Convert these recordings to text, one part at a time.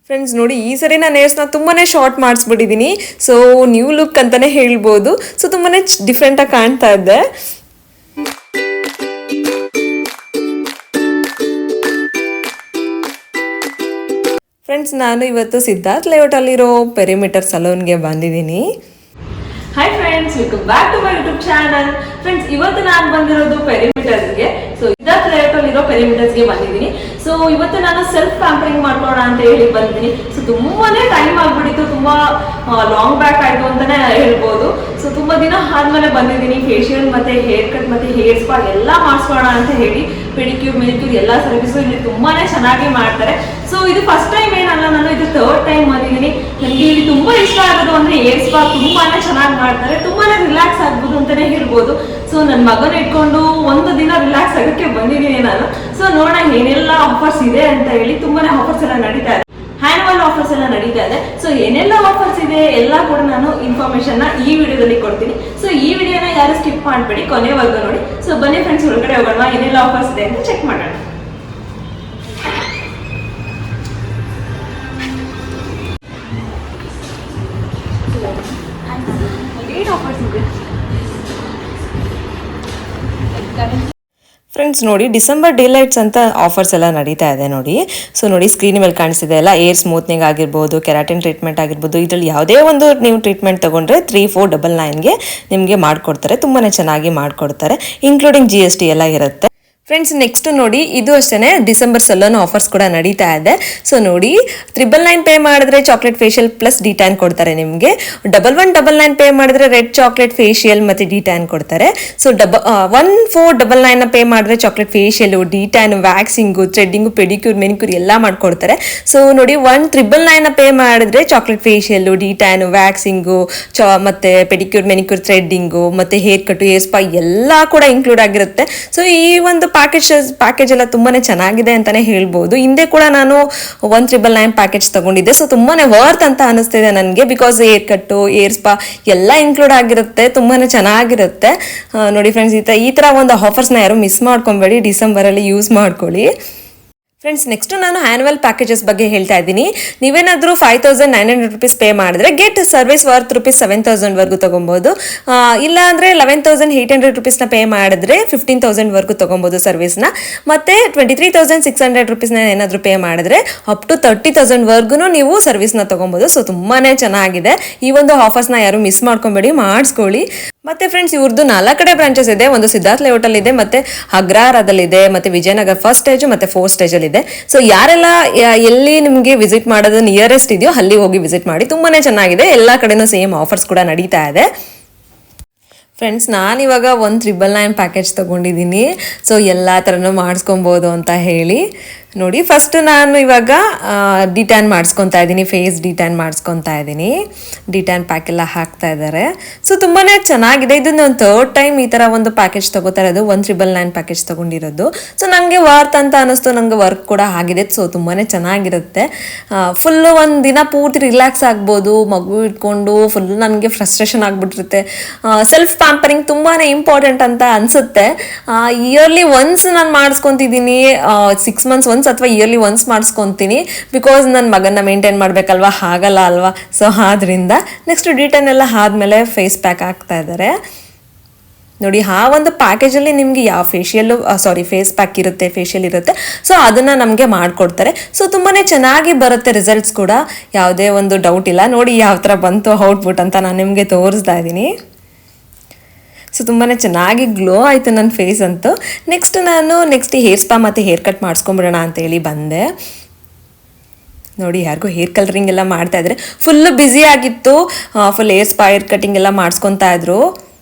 Friends ನೋಡಿ, ಈ ಸರಿ ನಾನು ಹೇರ್ಸ್ನ ತುಂಬಾ ಶಾರ್ಟ್ ಮಾಡಿಸ್ಬಿಟ್ಟಿದ್ದೀನಿ. ಸೊ ನ್ಯೂ ಲುಕ್ ಅಂತಲೇ ಹೇಳ್ಬೋದು. ಸೊ ತುಂಬಾ ಡಿಫ್ರೆಂಟಾಗಿ ಕಾಣ್ತಾ ಇದ್ದೆ. ಫ್ರೆಂಡ್ಸ್, ನಾನು ಇವತ್ತು ಸಿದ್ಧಾರ್ಥ್ ಲೇಔಟಲ್ಲಿರೋ ಪೆರಿಮೀಟರ್ ಸಲೂನ್ಗೆ ಬಂದಿದ್ದೀನಿ. Hi friends, welcome back to my YouTube channel. Friends, ಇವತ್ತು ನಾನು ಬಂದಿರೋದು ಪೆರಿಮೀಟರ್ಸ್ಗೆ. ಸೊ ಸಿದ್ಧಾರ್ಥ್ ಲೇಔಟಲ್ಲಿರೋ ಪೆರಿಮೀಟರ್ಸ್ಗೆ ಬಂದಿದ್ದೀನಿ. ಸೊ ಇವತ್ತು ನಾನು ಸೆಲ್ಫ್ ಪ್ಯಾಂಪರಿಂಗ್ ಮಾಡ್ಕೊಳ್ಳೋಣ ಅಂತ ಹೇಳಿ ಬಂದಿದ್ದೀನಿ. ಸೊ ತುಂಬಾನೇ ಟೈಮ್ ಆಗ್ಬಿಟ್ಟಿತ್ತು, ತುಂಬಾ ಲಾಂಗ್ ಬ್ಯಾಕ್ ಆಯ್ತು ಅಂತಾನೆ ಹೇಳ್ಬೋದು. ಸೊ ತುಂಬಾ ದಿನ ಆದ್ಮೇಲೆ ಬಂದಿದ್ದೀನಿ. ಫೇಶಿಯಲ್ ಮತ್ತೆ ಹೇರ್ ಕಟ್ ಮತ್ತೆ ಹೇರ್ ಸ್ಪಾ ಎಲ್ಲ ಮಾಡಿಸ್ಕೊಳ್ಳೋಣ ಅಂತ ಹೇಳಿ ಪೆಡಿಕ್ಯೂರ್ ಮೆನಿಕ್ಯೂರ್ ಎಲ್ಲ ಸರ್ವಿಸು ಇಲ್ಲಿ ತುಂಬಾನೇ ಚೆನ್ನಾಗಿ ಮಾಡ್ತಾರೆ. ಸೊ ಇದು ಫಸ್ಟ್ ಟೈಮ್ ಏನಲ್ಲ, ನಾನು ಇದು ಥರ್ಡ್ ಟೈಮ್ ಬಂದಿದ್ದೀನಿ. ನನಗೆ ಇಲ್ಲಿ ತುಂಬಾ ಇಷ್ಟ ಆಗೋದು ಅಂದ್ರೆ ಹೇರ್ ಸ್ಪಾ ತುಂಬಾನೇ ಚೆನ್ನಾಗಿ ಮಾಡ್ತಾರೆ, ತುಂಬಾನೇ ರಿಲ್ಯಾಕ್ಸ್ ಆಗ್ಬೋದು ಅಂತಾನೆ ಹೇಳ್ಬೋದು. ಸೊ ನನ್ನ ಮಗನ ಇಟ್ಕೊಂಡು ಒಂದು ದಿನ ರಿಲ್ಯಾಕ್ಸ್ ಆಗೋಕ್ಕೆ ಬಂದಿದ್ದೀನಿ ನಾನು. ಸೊ ನೋಡೋಣ ಏನೆಲ್ಲ ಆಫರ್ಸ್ ಇದೆ ಅಂತ ಹೇಳಿ. ತುಂಬಾನೇ ಆಫರ್ಸ್ ಎಲ್ಲ ನಡೀತಾ ಇದೆ, ಹ್ಯಾನ್ಯುವಲ್ ಆಫರ್ಸ್ ಎಲ್ಲ ನಡೀತಾ ಇದೆ. ಸೊ ಏನೆಲ್ಲ ಆಫರ್ಸ್ ಇದೆ ಎಲ್ಲ ಕೂಡ ನಾನು ಇನ್ಫಾರ್ಮೇಶನ್ ಈ ವಿಡಿಯೋದಲ್ಲಿ ಕೊಡ್ತೀನಿ. ಸೊ ಈ ವಿಡಿಯೋನ ಯಾರು ಸ್ಕಿಪ್ ಮಾಡಬೇಡಿ, ಕೊನೆವರೆಗೂ ನೋಡಿ. ಸೊ ಬನ್ನಿ ಫ್ರೆಂಡ್ಸ್, ಒಳಗಡೆ ಹೋಗೋಣ, ಏನೆಲ್ಲ ಆಫರ್ಸ್ ಇದೆ ಅಂತ ಚೆಕ್ ಮಾಡೋಣ. ಫ್ರೆಂಡ್ಸ್ ನೋಡಿ, ಡಿಸೆಂಬರ್ ಡಿಲೈಟ್ಸ್ ಅಂತ ಆಫರ್ಸ್ ಎಲ್ಲ ನಡೀತಾ ಇದೆ ನೋಡಿ. ಸೊ ನೋಡಿ, ಸ್ಕ್ರೀನ್ ಮೇಲೆ ಕಾಣಿಸ್ತಿದೆ ಎಲ್ಲ. ಏರ್ ಸ್ಮೂತ್ನಿಂಗ್ ಆಗಿರ್ಬೋದು, ಕೆರಾಟಿನ್ ಟ್ರೀಟ್ಮೆಂಟ್ ಆಗಿರ್ಬೋದು, ಇದರಲ್ಲಿ ಯಾವುದೇ ಒಂದು ನೀವು ಟ್ರೀಟ್ಮೆಂಟ್ ತೊಗೊಂಡ್ರೆ 3499ಗೆ ನಿಮಗೆ ಮಾಡಿಕೊಡ್ತಾರೆ. ತುಂಬಾ ಚೆನ್ನಾಗಿ ಮಾಡಿಕೊಡ್ತಾರೆ, ಇನ್ಕ್ಲೂಡಿಂಗ್ GST ಎಲ್ಲ ಇರುತ್ತೆ. ಫ್ರೆಂಡ್ಸ್, ನೆಕ್ಸ್ಟ್ ನೋಡಿ, ಇದು ಅಷ್ಟೇ ಡಿಸೆಂಬರ್ ಸಲೂನ್ ಆಫರ್ಸ್ ಕೂಡ ನಡೀತಾ ಇದೆ. ಸೊ ನೋಡಿ, 999 ಪೇ ಮಾಡಿದ್ರೆ ಚಾಕ್ಲೇಟ್ ಫೇಶಿಯಲ್ ಪ್ಲಸ್ ಡಿಟ್ಯಾನ್ ಕೊಡ್ತಾರೆ ನಿಮಗೆ. 1199 ಪೇ ಮಾಡಿದ್ರೆ ರೆಡ್ ಚಾಕ್ಲೇಟ್ ಫೇಶಿಯಲ್ ಮತ್ತು ಡಿಟ್ಯಾನ್ ಕೊಡ್ತಾರೆ. ಸೊ 1499 ಪೇ ಮಾಡಿದ್ರೆ chocolate facial, detan, waxing, threading, pedicure, manicure ಎಲ್ಲ ಮಾಡಿಕೊಡ್ತಾರೆ. ಸೊ ನೋಡಿ, 1999 ಪೇ ಮಾಡಿದ್ರೆ ಚಾಕ್ಲೇಟ್ ಫೇಶಿಯಲ್ಲು, ಡಿಟ್ಯಾನು, ವ್ಯಾಕ್ಸಿಂಗು, ಮತ್ತು ಪೆಡಿಕ್ಯೂರ್, ಮೆನಿಕ್ಯೂರ್, ಥ್ರೆಡ್ಡಿಂಗು ಮತ್ತು ಹೇರ್ ಕಟ್ಟು, ಹೇರ್ ಸ್ಪಾ ಎಲ್ಲ ಕೂಡ ಇನ್ಕ್ಲೂಡ್ ಆಗಿರುತ್ತೆ. ಸೊ ಈ ಒಂದು ಪ್ಯಾಕೇಜ್ ಎಲ್ಲ ತುಂಬಾನೇ ಚೆನ್ನಾಗಿದೆ ಅಂತಾನೆ ಹೇಳ್ಬೋದು. ಹಿಂದೆ ಕೂಡ ನಾನು 1999 ಪ್ಯಾಕೇಜ್ ತಗೊಂಡಿದ್ದೆ. ಸೊ ತುಂಬಾನೇ ವರ್ತ್ ಅಂತ ಅನಿಸ್ತಿದೆ ನನಗೆ, ಬಿಕಾಸ್ ಹೇರ್ ಕಟ್ಟು, ಹೇರ್ ಸ್ಪಾ ಎಲ್ಲ ಇನ್ಕ್ಲೂಡ್ ಆಗಿರುತ್ತೆ, ತುಂಬಾನೇ ಚೆನ್ನಾಗಿರುತ್ತೆ. ನೋಡಿ ಫ್ರೆಂಡ್ಸ್, ಈ ತರ ಒಂದು ಆಫರ್ಸ್ನ ಯಾರು ಮಿಸ್ ಮಾಡ್ಕೊಬೇಡಿ, ಡಿಸೆಂಬರಲ್ಲಿ ಯೂಸ್ ಮಾಡ್ಕೊಳ್ಳಿ. ಫ್ರೆಂಡ್ಸ್, ನೆಕ್ಸ್ಟ್ ನಾನು ಆ್ಯನ್ಯುವಲ್ ಪ್ಯಾಕೇಜಸ್ ಬಗ್ಗೆ ಹೇಳ್ತಾ ಇದ್ದೀನಿ. ನೀವೇನಾದರೂ 5900 ರೂಪೀಸ್ ಪೇ ಮಾಡಿದ್ರೆ ಗೆಟ್ ಸರ್ವಿಸ್ ವರ್ತ್ ರೂಪೀಸ್ 7000ವರೆಗೂ ತೊಗೊಬೋದು. ಇಲ್ಲ ಅಂದರೆ 11800 ರೂಪೀಸ್ನ ಪೇ ಮಾಡಿದ್ರೆ 15000ವರೆಗೂ ತೊಗೊಬೋದು ಸರ್ವಿಸ್ನ. ಮತ್ತು 23600 ರೂಪೀಸ್ನ ಏನಾದರೂ ಪೇ ಮಾಡಿದ್ರೆ ಅಪ್ ಟು 30000ವರೆಗೂ ನೀವು ಸರ್ವಿಸ್ನ ತೊಗೊಬೋದು. ಸೊ ತುಂಬಾ ಚೆನ್ನಾಗಿದೆ. ಈ ಒಂದು ಆಫರ್ಸ್ನ ಯಾರು ಮಿಸ್ ಮಾಡ್ಕೊಬೇಡಿ, ಮಾಡಿಸ್ಕೊಳ್ಳಿ. ಮತ್ತು ಫ್ರೆಂಡ್ಸ್, ಇವ್ರದ್ದು 4 ಕಡೆ ಬ್ರಾಂಚಸ್ ಇದೆ. ಒಂದು ಸಿದ್ಧಾರ್ಥ್ ಲೇಔಟಲ್ಲಿ ಇದೆ, ಮತ್ತು ಅಗ್ರಹಾರದಲ್ಲಿದೆ, ಮತ್ತು ವಿಜಯನಗರ ಫಸ್ಟ್ ಸ್ಟೇಜು ಮತ್ತು 4th ಸ್ಟೇಜಲ್ಲಿ ಇದೆ. ಸೊ ಯಾರೆಲ್ಲ ಎಲ್ಲಿ ನಿಮಗೆ ವಿಸಿಟ್ ಮಾಡೋದು ನಿಯರೆಸ್ಟ್ ಇದೆಯೋ ಅಲ್ಲಿ ಹೋಗಿ ವಿಸಿಟ್ ಮಾಡಿ, ತುಂಬಾ ಚೆನ್ನಾಗಿದೆ. ಎಲ್ಲ ಕಡೆನೂ ಸೇಮ್ ಆಫರ್ಸ್ ಕೂಡ ನಡೀತಾ ಇದೆ. ಫ್ರೆಂಡ್ಸ್, ನಾನಿವಾಗ 1999 ಪ್ಯಾಕೇಜ್ ತೊಗೊಂಡಿದ್ದೀನಿ. ಸೊ ಎಲ್ಲ ಥರನೂ ಮಾಡಿಸ್ಕೊಬೋದು ಅಂತ ಹೇಳಿ. ನೋಡಿ, ಫಸ್ಟ್ ನಾನು ಇವಾಗ ಡಿಟ್ಯಾನ್ ಮಾಡಿಸ್ಕೊತಾ ಇದ್ದೀನಿ, ಫೇಸ್ ಡಿಟ್ಯಾನ್ ಮಾಡಿಸ್ಕೊತಾ ಇದ್ದೀನಿ. ಡಿಟ್ಯಾನ್ ಪ್ಯಾಕ್ ಎಲ್ಲ ಹಾಕ್ತಾ ಇದ್ದಾರೆ. ಸೊ ತುಂಬಾ ಚೆನ್ನಾಗಿದೆ. ಇದು ನಾನು ಥರ್ಡ್ ಟೈಮ್ ಈ ಥರ ಒಂದು ಪ್ಯಾಕೇಜ್ ತೊಗೋತಾ ಇರೋದು, 1999 ಪ್ಯಾಕೇಜ್ ತೊಗೊಂಡಿರೋದು. ಸೊ ನನಗೆ ವರ್ತ್ ಅಂತ ಅನ್ನಿಸ್ತು, ನನಗೆ ವರ್ಕ್ ಕೂಡ ಆಗಿದೆ. ಸೊ ತುಂಬಾ ಚೆನ್ನಾಗಿರುತ್ತೆ. ಫುಲ್ಲು ಒಂದು ದಿನ ಪೂರ್ತಿ ರಿಲ್ಯಾಕ್ಸ್ ಆಗ್ಬೋದು. ಮಗು ಇಟ್ಕೊಂಡು ಫುಲ್ ನನಗೆ ಫ್ರಸ್ಟ್ರೇಷನ್ ಆಗಿಬಿಟ್ಟಿರುತ್ತೆ. ಸೆಲ್ಫ್ ಪ್ಯಾಂಪರಿಂಗ್ ತುಂಬಾ ಇಂಪಾರ್ಟೆಂಟ್ ಅಂತ ಅನಿಸುತ್ತೆ. ಇಯರ್ಲಿ ಒನ್ಸ್ ನಾನು ಮಾಡಿಸ್ಕೊತಿದ್ದೀನಿ, 6 months ಒನ್ಸ್ ಅಥವಾ ಇಯರ್ಲಿ ಒನ್ಸ್ ಮಾಡಿಸ್ಕೊತೀನಿ, ಬಿಕಾಸ್ ನನ್ನ ಮಗನ್ನ ಮೇಂಟೈನ್ ಮಾಡಬೇಕಲ್ವಾ, ಆಗಲ್ಲ ಅಲ್ವಾ. ಸೊ ಆದ್ರಿಂದ ನೆಕ್ಸ್ಟ್ ಡಿಟೈನ್ ಎಲ್ಲ ಆದಮೇಲೆ ಫೇಸ್ ಪ್ಯಾಕ್ ಹಾಕ್ತಾ ಇದ್ದಾರೆ. ನೋಡಿ, ಆ ಒಂದು ಪ್ಯಾಕೇಜಲ್ಲಿ ನಿಮಗೆ ಯಾವ ಫೇಸ್ ಪ್ಯಾಕ್ ಇರುತ್ತೆ, ಫೇಶಿಯಲ್ ಇರುತ್ತೆ. ಸೊ ಅದನ್ನು ನಮಗೆ ಮಾಡಿಕೊಡ್ತಾರೆ. ಸೊ ತುಂಬಾ ಚೆನ್ನಾಗಿ ಬರುತ್ತೆ ರಿಸಲ್ಟ್ಸ್ ಕೂಡ, ಯಾವುದೇ ಒಂದು ಡೌಟ್ ಇಲ್ಲ. ನೋಡಿ ಯಾವ ಥರ ಬಂತು ಔಟ್ಪುಟ್ ಅಂತ ನಾನು ನಿಮಗೆ ತೋರಿಸ್ತಾ ಇದ್ದೀನಿ. ಸೊ ತುಂಬಾ ಚೆನ್ನಾಗಿ ಗ್ಲೋ ಆಯಿತು ನನ್ನ ಫೇಸ್ ಅಂತೂ. ನೆಕ್ಸ್ಟ್ ಹೇರ್ ಸ್ಪಾ ಮತ್ತು ಹೇರ್ ಕಟ್ ಮಾಡಿಸ್ಕೊಂಬಿಡೋಣ ಅಂತೇಳಿ ಬಂದೆ. ನೋಡಿ, ಯಾರಿಗೂ ಹೇರ್ ಕಲರಿಂಗ್ ಎಲ್ಲ ಮಾಡ್ತಾಯಿದ್ರೆ ಫುಲ್ಲು ಬ್ಯುಸಿ ಆಗಿತ್ತು. Full hair spa, hair cutting ಎಲ್ಲ ಮಾಡಿಸ್ಕೊತಾ ಇದ್ರು.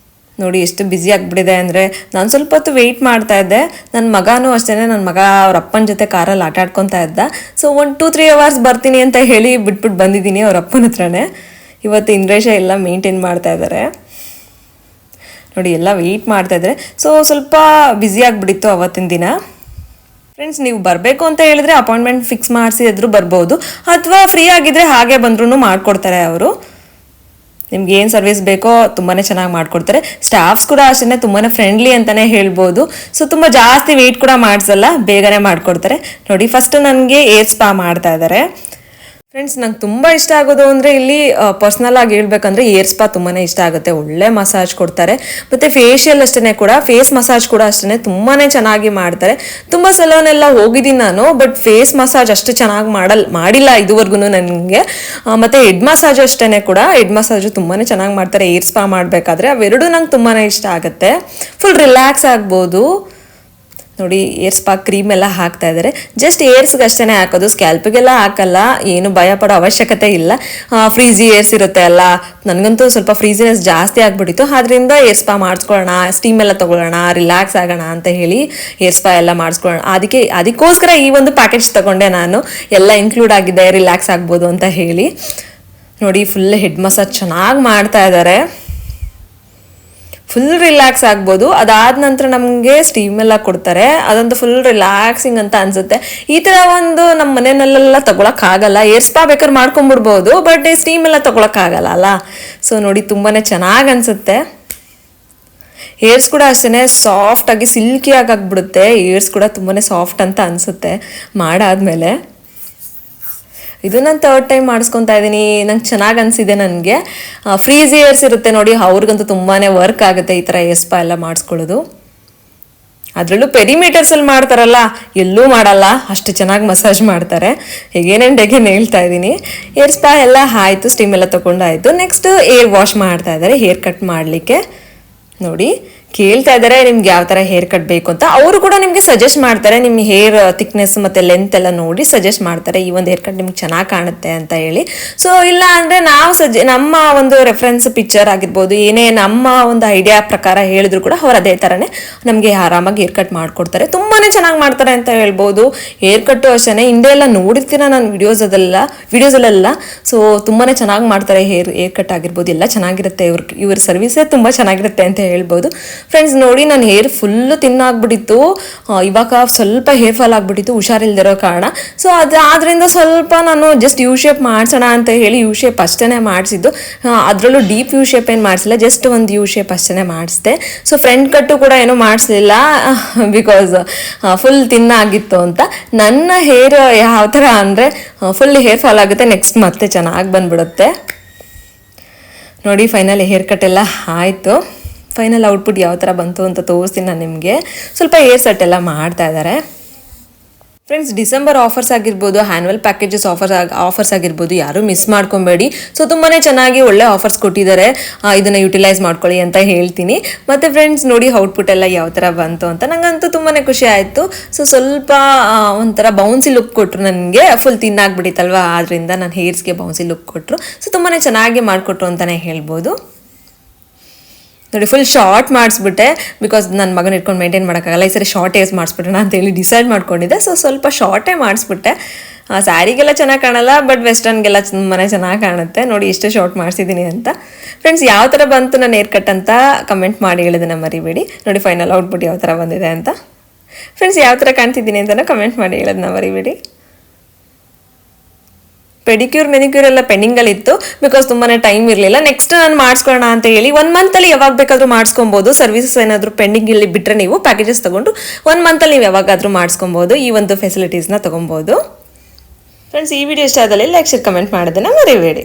ನೋಡಿ ಎಷ್ಟು ಬ್ಯುಸಿ ಆಗಿಬಿಟ್ಟಿದೆ ಅಂದರೆ, ನಾನು ಸ್ವಲ್ಪ ಹೊತ್ತು ವೆಯ್ಟ್ ಮಾಡ್ತಾ ಇದ್ದೆ. ನನ್ನ ಮಗನೂ ಅಷ್ಟೇ, ನನ್ನ ಮಗ ಅವ್ರ ಅಪ್ಪನ ಜೊತೆ ಕಾರಲ್ಲಿ ಆಟ ಆಡ್ಕೊತಾ ಇದ್ದ. ಸೊ 1-2-3 hours ಬರ್ತೀನಿ ಅಂತ ಹೇಳಿ ಬಿಟ್ಬಿಟ್ಟು ಬಂದಿದ್ದೀನಿ ಅವ್ರ ಅಪ್ಪನ ಹತ್ರನೇ. ಇವತ್ತು ಇಂದ್ರೇಶ ಎಲ್ಲ ಮೇಂಟೈನ್ ಮಾಡ್ತಾ ಇದ್ದಾರೆ. ನೋಡಿ, ಎಲ್ಲ ವೆಯ್ಟ್ ಮಾಡ್ತಾಯಿದ್ರೆ. ಸೊ ಸ್ವಲ್ಪ ಬ್ಯುಸಿ ಆಗಿಬಿಟ್ಟಿತ್ತು ಅವತ್ತಿನ ದಿನ. ಫ್ರೆಂಡ್ಸ್, ನೀವು ಬರಬೇಕು ಅಂತ ಹೇಳಿದ್ರೆ ಅಪಾಯಿಂಟ್ಮೆಂಟ್ ಫಿಕ್ಸ್ ಮಾಡಿಸಿದ್ರು ಬರ್ಬೋದು, ಅಥವಾ ಫ್ರೀ ಆಗಿದ್ರೆ ಹಾಗೆ ಬಂದ್ರೂ ಮಾಡಿಕೊಡ್ತಾರೆ ಅವರು. ನಿಮ್ಗೆ ಏನು ಸರ್ವಿಸ್ ಬೇಕೋ ತುಂಬಾ ಚೆನ್ನಾಗಿ ಮಾಡಿಕೊಡ್ತಾರೆ. ಸ್ಟಾಫ್ಸ್ ಕೂಡ ಅಷ್ಟೇ ತುಂಬಾ ಫ್ರೆಂಡ್ಲಿ ಅಂತಲೇ ಹೇಳ್ಬೋದು. ಸೊ ತುಂಬ ಜಾಸ್ತಿ ವೆಯ್ಟ್ ಕೂಡ ಮಾಡಿಸಲ್ಲ, ಬೇಗನೆ ಮಾಡಿಕೊಡ್ತಾರೆ. ನೋಡಿ, ಫಸ್ಟ್ ನನಗೆ ಏರ್ ಸ್ಪಾ ಮಾಡ್ತಾ ಇದ್ದಾರೆ. ಫ್ರೆಂಡ್ಸ್ ನಂಗೆ ತುಂಬ ಇಷ್ಟ ಆಗೋದು ಅಂದರೆ ಇಲ್ಲಿ ಪರ್ಸ್ನಲ್ ಆಗಿ ಹೇಳ್ಬೇಕಂದ್ರೆ ಏರ್ ಸ್ಪಾ ತುಂಬಾ ಇಷ್ಟ ಆಗುತ್ತೆ. ಒಳ್ಳೆ ಮಸಾಜ್ ಕೊಡ್ತಾರೆ, ಮತ್ತು ಫೇಶಿಯಲ್ ಅಷ್ಟೇ ಕೂಡ, ಫೇಸ್ ಮಸಾಜ್ ಕೂಡ ಅಷ್ಟೇ ತುಂಬಾ ಚೆನ್ನಾಗಿ ಮಾಡ್ತಾರೆ. ತುಂಬ ಸಲೋನೆಲ್ಲ ಹೋಗಿದ್ದೀನಿ ನಾನು, ಬಟ್ ಫೇಸ್ ಮಸಾಜ್ ಅಷ್ಟು ಚೆನ್ನಾಗಿ ಮಾಡಿಲ್ಲ ಇದುವರೆಗೂ ನನಗೆ. ಮತ್ತು ಹೆಡ್ ಮಸಾಜ್ ಅಷ್ಟೇ ಕೂಡ, ಹೆಡ್ ಮಸಾಜು ತುಂಬಾ ಚೆನ್ನಾಗಿ ಮಾಡ್ತಾರೆ ಏರ್ ಸ್ಪಾ ಮಾಡಬೇಕಾದ್ರೆ. ಅವೆರಡು ನಂಗೆ ತುಂಬಾ ಇಷ್ಟ ಆಗುತ್ತೆ. ಫುಲ್ ರಿಲ್ಯಾಕ್ಸ್ ಆಗ್ಬೋದು. ನೋಡಿ ಏರ್ ಸ್ಪಾ ಕ್ರೀಮ್ ಎಲ್ಲ ಹಾಕ್ತಾ ಇದ್ದಾರೆ. ಜಸ್ಟ್ ಏರ್ಸ್ಗೆ ಅಷ್ಟೇ ಹಾಕೋದು, ಸ್ಕ್ಯಾಲ್ಪಿಗೆಲ್ಲ ಹಾಕಲ್ಲ. ಏನು ಭಯ ಪಡೋ ಅವಶ್ಯಕತೆ ಇಲ್ಲ. ಫ್ರೀಝಿ ಏರ್ಸ್ ಇರುತ್ತೆ ಅಲ್ಲ, ನನಗಂತೂ ಸ್ವಲ್ಪ ಫ್ರೀಝಿನೆಸ್ ಜಾಸ್ತಿ ಆಗ್ಬಿಟ್ಟಿತ್ತು. ಆದ್ರಿಂದ ಏರ್ ಸ್ಪಾ ಮಾಡಿಸ್ಕೊಳ್ಳೋಣ, ಸ್ಟೀಮ್ ಎಲ್ಲ ತೊಗೊಳ್ಳೋಣ, ರಿಲ್ಯಾಕ್ಸ್ ಆಗೋಣ ಅಂತ ಹೇಳಿ ಏರ್ ಸ್ಪಾ ಎಲ್ಲ ಮಾಡಿಸ್ಕೊಳ್ಳೋಣ. ಅದಕ್ಕೋಸ್ಕರ ಈ ಒಂದು ಪ್ಯಾಕೇಜ್ ತಗೊಂಡೆ ನಾನು. ಎಲ್ಲ ಇನ್ಕ್ಲೂಡ್ ಆಗಿದೆ, ರಿಲ್ಯಾಕ್ಸ್ ಆಗ್ಬೋದು ಅಂತ ಹೇಳಿ. ನೋಡಿ ಫುಲ್ ಹೆಡ್ ಮಸಾಜ್ ಚೆನ್ನಾಗಿ ಮಾಡ್ತಾ ಇದ್ದಾರೆ. ಫುಲ್ ರಿಲ್ಯಾಕ್ಸ್ ಆಗ್ಬೋದು. ಅದಾದ ನಂತರ ನಮಗೆ ಸ್ಟೀಮ್ ಎಲ್ಲ ಕೊಡ್ತಾರೆ, ಅದಂತೂ ಫುಲ್ ರಿಲ್ಯಾಕ್ಸಿಂಗ್ ಅಂತ ಅನ್ಸುತ್ತೆ. ಈ ಥರ ಒಂದು ನಮ್ಮ ಮನೆಯಲ್ಲೆಲ್ಲ ತೊಗೊಳಕ್ಕಾಗಲ್ಲ. ಏರ್ ಸ್ಪಾ ಬೇಕಾದ್ರೆ ಮಾಡ್ಕೊಂಬಿಡ್ಬೋದು, ಬಟ್ ಸ್ಟೀಮ್ ಎಲ್ಲ ತೊಗೊಳಕ್ಕಾಗಲ್ಲ ಅಲ್ಲ. ಸೊ ನೋಡಿ ತುಂಬಾ ಚೆನ್ನಾಗಿ ಅನಿಸುತ್ತೆ. ಏರ್ಸ್ ಕೂಡ ಅಷ್ಟೇ ಸಾಫ್ಟಾಗಿ ಸಿಲ್ಕಿಯಾಗಿ ಆಗಿಬಿಡುತ್ತೆ. ಏರ್ಸ್ ಕೂಡ ತುಂಬಾ ಸಾಫ್ಟ್ ಅಂತ ಅನಿಸುತ್ತೆ ಮಾಡಾದ್ಮೇಲೆ. ಇದು ನಾನು 3rd ಟೈಮ್ ಮಾಡಿಸ್ಕೊತಾ ಇದ್ದೀನಿ. ನಂಗೆ ಚೆನ್ನಾಗಿ ಅನಿಸಿದೆ. ನನಗೆ ಫ್ರೀಸ್ ಇಯರ್ಸ್ ಇರುತ್ತೆ ನೋಡಿ, ಅವ್ರಿಗಂತೂ ತುಂಬಾ ವರ್ಕ್ ಆಗುತ್ತೆ ಈ ಥರ ಏರ್ ಸ್ಪಾ ಎಲ್ಲ ಮಾಡಿಸ್ಕೊಳ್ಳೋದು. ಅದರಲ್ಲೂ ಪೆರಿಮೀಟರ್ಸಲ್ಲಿ ಮಾಡ್ತಾರಲ್ಲ, ಎಲ್ಲೂ ಮಾಡಲ್ಲ, ಅಷ್ಟು ಚೆನ್ನಾಗಿ ಮಸಾಜ್ ಮಾಡ್ತಾರೆ. ಹೇಗೇನೇನು ಹೇಳ್ತಾ ಇದ್ದೀನಿ. ಏರ್ ಸ್ಪಾ ಎಲ್ಲ ಆಯಿತು, ಸ್ಟೀಮ್ ಎಲ್ಲ ತೊಗೊಂಡಾಯಿತು. ನೆಕ್ಸ್ಟ್ ಏರ್ ವಾಶ್ ಮಾಡ್ತಾ ಇದ್ದಾರೆ, ಹೇರ್ ಕಟ್ ಮಾಡಲಿಕ್ಕೆ. ನೋಡಿ ಕೇಳ್ತಾ ಇದ್ದಾರೆ ನಿಮ್ಗೆ ಯಾವ ಥರ ಹೇರ್ ಕಟ್ ಬೇಕು ಅಂತ. ಅವರು ಕೂಡ ನಿಮಗೆ ಸಜೆಸ್ಟ್ ಮಾಡ್ತಾರೆ, ನಿಮ್ಮ ಹೇರ್ ಥಿಕ್ನೆಸ್ ಮತ್ತು ಲೆಂತ್ ಎಲ್ಲ ನೋಡಿ ಸಜೆಸ್ಟ್ ಮಾಡ್ತಾರೆ, ಈ ಒಂದು ಹೇರ್ ಕಟ್ ನಿಮ್ಗೆ ಚೆನ್ನಾಗಿ ಕಾಣುತ್ತೆ ಅಂತ ಹೇಳಿ. ಸೊ ಇಲ್ಲ ಅಂದರೆ ನಾವು ನಮ್ಮ ಒಂದು ರೆಫರೆನ್ಸ್ ಪಿಕ್ಚರ್ ಆಗಿರ್ಬೋದು, ಏನೇ ನಮ್ಮ ಒಂದು ಐಡಿಯಾ ಪ್ರಕಾರ ಹೇಳಿದ್ರು ಕೂಡ ಅವ್ರು ಅದೇ ಥರನೇ ನಮಗೆ ಆರಾಮಾಗಿ ಹೇರ್ ಕಟ್ ಮಾಡಿಕೊಡ್ತಾರೆ. ತುಂಬಾ ಚೆನ್ನಾಗಿ ಮಾಡ್ತಾರೆ ಅಂತ ಹೇಳ್ಬೋದು. ಹೇರ್ ಕಟ್ಟು ಅಷ್ಟೇ, ಹಿಂದೆ ಎಲ್ಲ ನೋಡಿರ್ತೀರ ನಾನು ವಿಡಿಯೋಸಲ್ಲೆಲ್ಲ. ಸೊ ತುಂಬಾ ಚೆನ್ನಾಗಿ ಮಾಡ್ತಾರೆ. ಹೇರ್ ಕಟ್ ಆಗಿರ್ಬೋದು ಎಲ್ಲ ಚೆನ್ನಾಗಿರುತ್ತೆ. ಇವ್ರ ಸರ್ವಿಸೇ ತುಂಬ ಚೆನ್ನಾಗಿರುತ್ತೆ ಅಂತ ಹೇಳ್ಬೋದು. ಫ್ರೆಂಡ್ಸ್ ನೋಡಿ ನನ್ನ ಹೇರ್ ಫುಲ್ಲು ತಿನ್ನಾಗ್ಬಿಟ್ಟಿತ್ತು. ಇವಾಗ ಸ್ವಲ್ಪ ಹೇರ್ ಫಾಲ್ ಆಗಿಬಿಟ್ಟಿತ್ತು ಹುಷಾರಿಲ್ದಿರೋ ಕಾರಣ. ಸೊ ಅದರಿಂದ ಸ್ವಲ್ಪ ನಾನು ಜಸ್ಟ್ ಯು ಶೇಪ್ ಮಾಡಿಸೋಣ ಅಂತ ಹೇಳಿ ಯು ಶೇಪ್ ಅಷ್ಟೇ ಮಾಡಿಸಿದ್ದು. ಅದರಲ್ಲೂ ಡೀಪ್ ಯು ಶೇಪ್ ಏನು ಮಾಡಿಸಿಲ್ಲ, ಜಸ್ಟ್ ಒಂದು ಯು ಶೇಪ್ ಅಷ್ಟೇ ಮಾಡಿಸಿದೆ. ಸೊ ಫ್ರಂಟ್ ಕಟ್ಟು ಕೂಡ ಏನೂ ಮಾಡಿಸಲಿಲ್ಲ, ಬಿಕಾಸ್ ಫುಲ್ ತಿನ್ನಾಗಿತ್ತು ಅಂತ. ನನ್ನ ಹೇರ್ ಯಾವ ಥರ ಅಂದರೆ ಫುಲ್ ಹೇರ್ ಫಾಲ್ ಆಗುತ್ತೆ, ನೆಕ್ಸ್ಟ್ ಮತ್ತೆ ಚೆನ್ನಾಗಿ ಬಂದ್ಬಿಡುತ್ತೆ. ನೋಡಿ ಫೈನಲ್ ಹೇರ್ ಕಟ್ ಎಲ್ಲ ಆಯಿತು. ಫೈನಲ್ ಔಟ್ಪುಟ್ ಯಾವ ಥರ ಬಂತು ಅಂತ ತೋರಿಸ್ತೀನಿ ನಾನು ನಿಮಗೆ. ಸ್ವಲ್ಪ ಏರ್ ಸೆಟ್ ಎಲ್ಲ ಮಾಡ್ತಾ ಇದ್ದಾರೆ. ಫ್ರೆಂಡ್ಸ್ ಡಿಸೆಂಬರ್ ಆಫರ್ಸ್ ಆಗಿರ್ಬೋದು, ಆ್ಯನ್ಯುವಲ್ ಪ್ಯಾಕೇಜಸ್ ಆಫರ್ಸ್ ಆಗಿರ್ಬೋದು, ಯಾರೂ ಮಿಸ್ ಮಾಡ್ಕೊಬೇಡಿ. ಸೊ ತುಂಬಾ ಚೆನ್ನಾಗಿ ಒಳ್ಳೆ ಆಫರ್ಸ್ ಕೊಟ್ಟಿದ್ದಾರೆ, ಇದನ್ನು ಯುಟಿಲೈಸ್ ಮಾಡ್ಕೊಳ್ಳಿ ಅಂತ ಹೇಳ್ತೀನಿ. ಮತ್ತು ಫ್ರೆಂಡ್ಸ್ ನೋಡಿ ಔಟ್ಪುಟ್ ಎಲ್ಲ ಯಾವ ಥರ ಬಂತು ಅಂತ ನನಗಂತೂ ತುಂಬಾ ಖುಷಿ ಆಯಿತು. ಸೊ ಸ್ವಲ್ಪ ಒಂಥರ ಬೌನ್ಸಿ ಲುಕ್ ಕೊಟ್ಟರು ನನಗೆ. ಫುಲ್ ತಿನ್ನಾಗ್ಬಿಟ್ಟಿತ್ತಲ್ವ, ಆದ್ದರಿಂದ ನಾನು ಹೇರ್ಸ್ಗೆ ಬೌನ್ಸಿ ಲುಕ್ ಕೊಟ್ಟರು. ಸೊ ತುಂಬಾ ಚೆನ್ನಾಗಿ ಮಾಡಿಕೊಟ್ರು ಅಂತಲೇ ಹೇಳ್ಬೋದು. ನೋಡಿ ಫುಲ್ ಶಾರ್ಟ್ ಮಾಡಿಸ್ಬಿಟ್ಟೆ, ಬಿಕಾಸ್ ನನ್ನ ಮಗನ ಇಟ್ಕೊಂಡು ಮೇಂಟೈನ್ ಮಾಡೋಕ್ಕಾಗಲ್ಲ. ಈ ಸರಿ ಶಾರ್ಟ್ ಏರ್ಸ್ ಮಾಡಿಸ್ಬಿಟ್ಟೆ ಅಂತೇಳಿ ಡಿಸೈಡ್ ಮಾಡ್ಕೊಂಡಿದ್ದೆ. ಸೊ ಸ್ವಲ್ಪ ಶಾರ್ಟೇ ಮಾಡಿಸ್ಬಿಟ್ಟೆ. ಸ್ಯಾರಿಗೆಲ್ಲ ಚೆನ್ನಾಗಿ ಕಾಣಲ್ಲ, ಬಟ್ ವೆಸ್ಟರ್ನ್ಗೆಲ್ಲ ತುಂಬಾ ಚೆನ್ನಾಗಿ ಕಾಣುತ್ತೆ. ನೋಡಿ ಎಷ್ಟು ಶಾರ್ಟ್ ಮಾಡಿಸಿದ್ದೀನಿ ಅಂತ. ಫ್ರೆಂಡ್ಸ್ ಯಾವ ಥರ ಬಂತು ನನ್ನ ಹೇರ್ ಕಟ್ ಅಂತ ಕಮೆಂಟ್ ಮಾಡಿ ಹೇಳೋದನ್ನ ಮರಿಬೇಡಿ. ನೋಡಿ ಫೈನಲ್ ಔಟ್ಪುಟ್ ಯಾವ ಥರ ಬಂದಿದೆ ಅಂತ. ಫ್ರೆಂಡ್ಸ್ ಯಾವ ಥರ ಕಾಣ್ತಿದ್ದೀನಿ ಅಂತಲೂ ಕಮೆಂಟ್ ಮಾಡಿ ಹೇಳೋದನ್ನ ಮರಿಬೇಡಿ. ಮೆನಿಕ್ಯೂರ್ ಎಲ್ಲ ಪೆಂಡಿಂಗಲ್ಲಿತ್ತು, ಬಿಕಾಸ್ ತುಂಬಾ ಟೈಮ್ ಇರಲಿಲ್ಲ. ನೆಕ್ಸ್ಟ್ ನಾನು ಮಾಡಿಸ್ಕೊಳ್ಳೋಣ ಅಂತ ಹೇಳಿ 1 ಮಂತಲ್ಲಿ ಯಾವಾಗ ಬೇಕಾದರೂ ಮಾಡಿಸ್ಕೊಬೋದು. ಸರ್ವಿಸಸ್ ಏನಾದರೂ ಪೆಂಡಿಂಗ್ ಇಲ್ಲಿ ಬಿಟ್ಟರೆ ನೀವು ಪ್ಯಾಕೇಜಸ್ ತೊಗೊಂಡು 1 ಮಂತಲ್ಲಿ ನೀವು ಯಾವಾಗಾದರೂ ಮಾಡಿಸ್ಕೊಬೋದು. ಈ ಒಂದು ಫೆಸಿಲಿಟೀಸ್ನ ತೊಗೊಬೋದು. ಫ್ರೆಂಡ್ಸ್ ಈ ವಿಡಿಯೋ ಇಷ್ಟ ಆದಲ್ಲಿ ಲೈಕ್ ಶೇರ್ ಕಮೆಂಟ್ ಮಾಡೋದನ್ನು ಮರಿಬೇಡಿ.